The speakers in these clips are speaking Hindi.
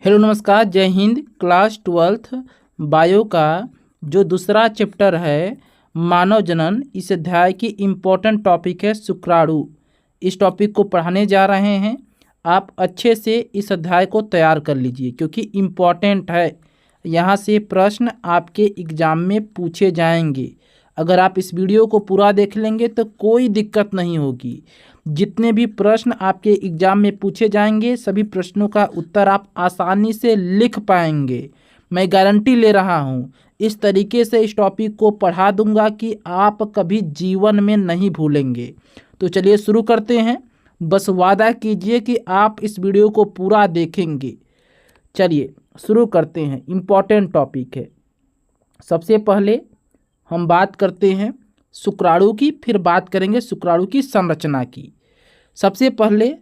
हेलो नमस्कार, जय हिंद। क्लास 12th बायो का जो दूसरा चैप्टर है मानव जनन, इस अध्याय की इम्पोर्टेंट टॉपिक है शुक्राणु। इस टॉपिक को पढ़ाने जा रहे हैं। आप अच्छे से इस अध्याय को तैयार कर लीजिए क्योंकि इम्पोर्टेंट है। यहाँ से प्रश्न आपके एग्ज़ाम में पूछे जाएंगे। अगर आप इस वीडियो को पूरा देख लेंगे तो कोई दिक्कत नहीं होगी। जितने भी प्रश्न आपके एग्ज़ाम में पूछे जाएंगे सभी प्रश्नों का उत्तर आप आसानी से लिख पाएंगे। मैं गारंटी ले रहा हूँ। इस तरीके से इस टॉपिक को पढ़ा दूंगा कि आप कभी जीवन में नहीं भूलेंगे। तो चलिए शुरू करते हैं। बस वादा कीजिए कि आप इस वीडियो को पूरा देखेंगे। चलिए शुरू करते हैं। इम्पॉर्टेंट टॉपिक है। सबसे पहले हम बात करते हैं शुक्राणु की, फिर बात करेंगे शुक्राणु की संरचना की। सबसे पहले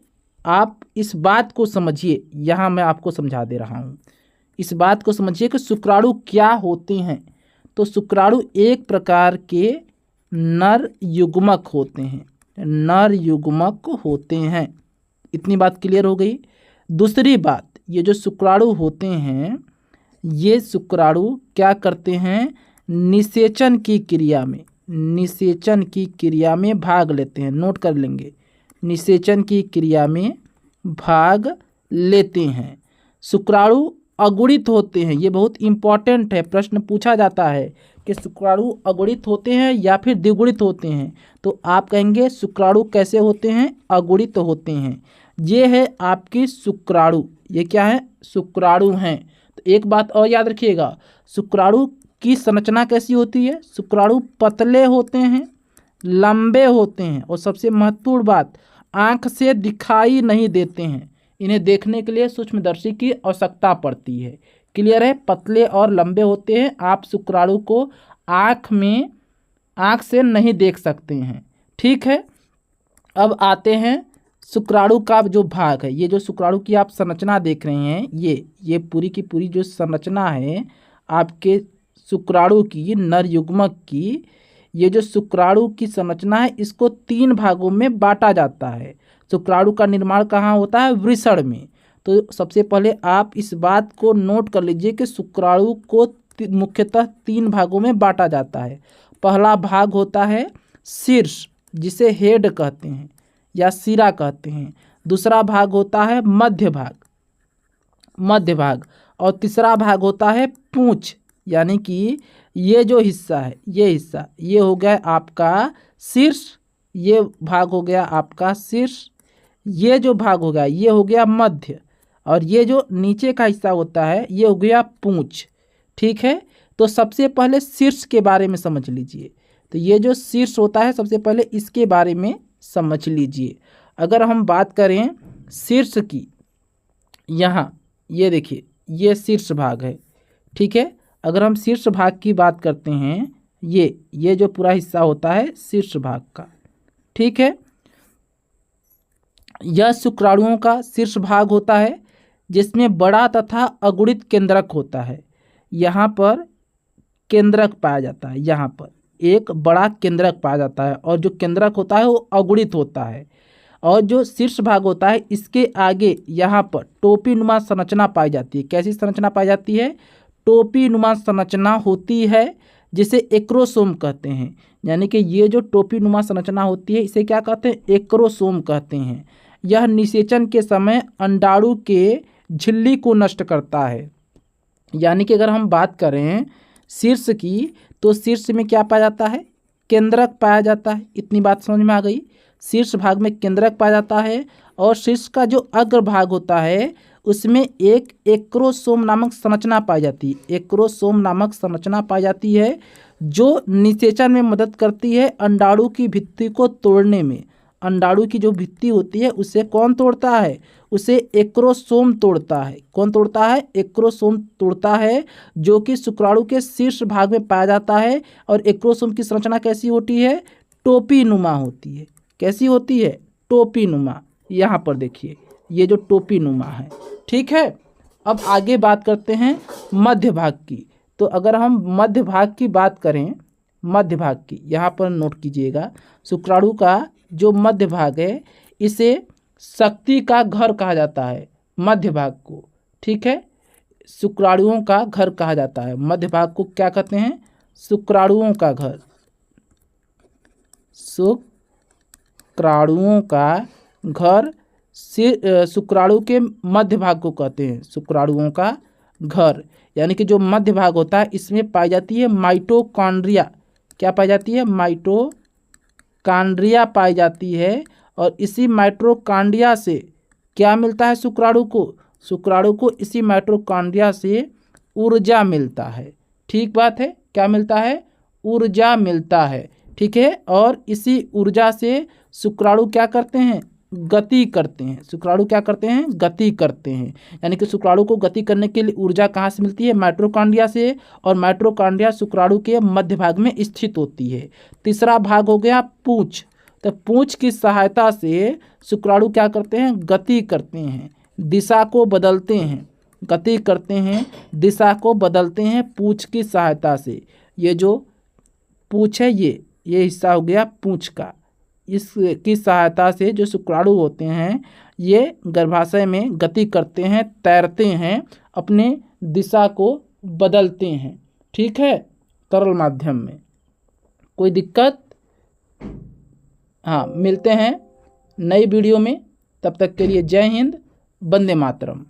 आप इस बात को समझिए, यहाँ मैं आपको समझा दे रहा हूँ। इस बात को समझिए कि शुक्राणु क्या होते हैं। तो शुक्राणु एक प्रकार के नर युग्मक होते हैं। नर युग्मक होते हैं। इतनी बात क्लियर हो गई। दूसरी बात, ये जो शुक्राणु होते हैं ये शुक्राणु क्या करते हैं, निषेचन की क्रिया में भाग लेते हैं। नोट कर लेंगे, निषेचन की क्रिया में भाग लेते हैं। शुक्राणु अगुणित होते हैं। ये बहुत इंपॉर्टेंट है, प्रश्न पूछा जाता है कि शुक्राणु अगुणित होते हैं या फिर द्विगुणित होते हैं। तो आप कहेंगे शुक्राणु कैसे होते हैं, अगुणित होते हैं। ये है आपकी शुक्राणु। ये क्या है, शुक्राणु हैं। तो एक बात और याद रखिएगा, शुक्राणु की संरचना कैसी होती है। शुक्राणु पतले होते हैं, लंबे होते हैं और सबसे महत्वपूर्ण बात, आँख से दिखाई नहीं देते हैं। इन्हें देखने के लिए सूक्ष्मदर्शी की आवश्यकता पड़ती है। क्लियर है, पतले और लंबे होते हैं। आप शुक्राणु को आँख से नहीं देख सकते हैं। ठीक है, अब आते हैं शुक्राणु का जो भाग है। ये जो शुक्राणु की आप संरचना देख रहे हैं, ये पूरी की पूरी जो संरचना है आपके शुक्राणु की, नर युग्मक की, ये जो शुक्राणु की संरचना है इसको 3 भागों में बांटा जाता है। शुक्राणु का निर्माण कहाँ होता है, वृषण में। तो सबसे पहले आप इस बात को नोट कर लीजिए कि शुक्राणु को मुख्यतः 3 भागों में बांटा जाता है। पहला भाग होता है शीर्ष, जिसे हेड कहते हैं या सिरा कहते हैं। दूसरा भाग होता है मध्य भाग और तीसरा भाग होता है पूंछ, यानी कि ये जो हिस्सा है, ये हो गया आपका शीर्ष, ये भाग हो गया आपका शीर्ष, ये जो भाग हो गया ये हो गया मध्य, और ये जो नीचे का हिस्सा होता है ये हो गया पूंछ। ठीक है, तो सबसे पहले शीर्ष के बारे में समझ लीजिए। तो ये जो शीर्ष होता है सबसे पहले इसके बारे में समझ लीजिए। अगर हम बात करें शीर्ष की, यहाँ ये देखिए ये शीर्ष भाग है। ठीक है, अगर हम शीर्ष भाग की बात करते हैं, ये जो पूरा हिस्सा होता है शीर्ष भाग का। ठीक है, यह शुक्राणुओं का शीर्ष भाग होता है जिसमें बड़ा तथा अगुणित केंद्रक होता है। यहाँ पर केंद्रक पाया जाता है, यहाँ पर एक बड़ा केंद्रक पाया जाता है और जो केंद्रक होता है वो अगुणित होता है। और जो शीर्ष भाग होता है इसके आगे यहाँ पर टोपी नुमा संरचना पाई जाती है। कैसी संरचना पाई जाती है, टोपी नुमा संरचना होती है जिसे एक्रोसोम कहते हैं। यानी कि ये जो टोपी नुमा संरचना होती है इसे क्या कहते हैं, एक्रोसोम कहते हैं। यह निषेचन के समय अंडाणु के झिल्ली को नष्ट करता है। यानी कि अगर हम बात करें शीर्ष की, तो शीर्ष में क्या पाया जाता है, केंद्रक पाया जाता है। इतनी बात समझ में आ गई। शीर्ष भाग में केंद्रक पाया जाता है और शीर्ष का जो अग्र भाग होता है उसमें एक एक्रोसोम नामक संरचना पाई जाती है। एक्रोसोम नामक संरचना पाई जाती है जो निषेचन में मदद करती है अंडाणु की भित्ति को तोड़ने में। अंडाणु की जो भित्ति होती है उसे कौन तोड़ता है, उसे एक्रोसोम तोड़ता है। कौन तोड़ता है, एक्रोसोम तोड़ता है, जो कि शुक्राणु के शीर्ष भाग में पाया जाता है। और एक्रोसोम की संरचना कैसी होती है, टोपी नुमा होती है। कैसी होती है, टोपी नुमा। यहाँ पर देखिए ये जो टोपी नुमा है। ठीक है, अब आगे बात करते हैं मध्य भाग की। तो अगर हम मध्य भाग की बात करें, मध्य भाग की यहाँ पर नोट कीजिएगा, शुक्राणु का जो मध्य भाग है इसे शक्ति का घर कहा जाता है, मध्य भाग को। ठीक है, शुक्राणुओं का घर कहा जाता है। मध्य भाग को क्या कहते हैं? शुक्राणुओं का घर। शुक्राणुओं का घर शुक्राणु के मध्य भाग को कहते हैं शुक्राणुओं का घर। यानी कि जो मध्य भाग होता है इसमें पाई जाती है माइटोकॉन्ड्रिया। क्या पाई जाती है? माइटोकॉन्ड्रिया पाई जाती है। और इसी माइटोकॉन्ड्रिया से क्या मिलता है शुक्राणु को? शुक्राणु को इसी माइटोकॉन्ड्रिया से ऊर्जा मिलता है। ठीक बात है, क्या मिलता है? ऊर्जा मिलता है। ठीक है, और इसी ऊर्जा से शुक्राणु क्या करते हैं? गति करते हैं। शुक्राणु क्या करते हैं? गति करते हैं। यानी कि शुक्राणु को गति करने के लिए ऊर्जा कहाँ से मिलती है? माइटोकॉन्ड्रिया से। और माइटोकॉन्ड्रिया शुक्राणु के मध्य भाग में स्थित होती है। तीसरा भाग हो गया पूंछ। तो पूंछ की सहायता से शुक्राणु क्या करते हैं? गति करते हैं, दिशा को बदलते हैं। गति करते हैं, दिशा को बदलते हैं पूंछ की सहायता से। ये जो पूंछ है ये हिस्सा हो गया पूंछ का। इसकी सहायता से जो शुक्राणु होते हैं ये गर्भाशय में गति करते हैं, तैरते हैं, अपने दिशा को बदलते हैं। ठीक है, तरल माध्यम में। कोई दिक्कत? हाँ, मिलते हैं नई वीडियो में। तब तक के लिए जय हिंद, वंदे मातरम।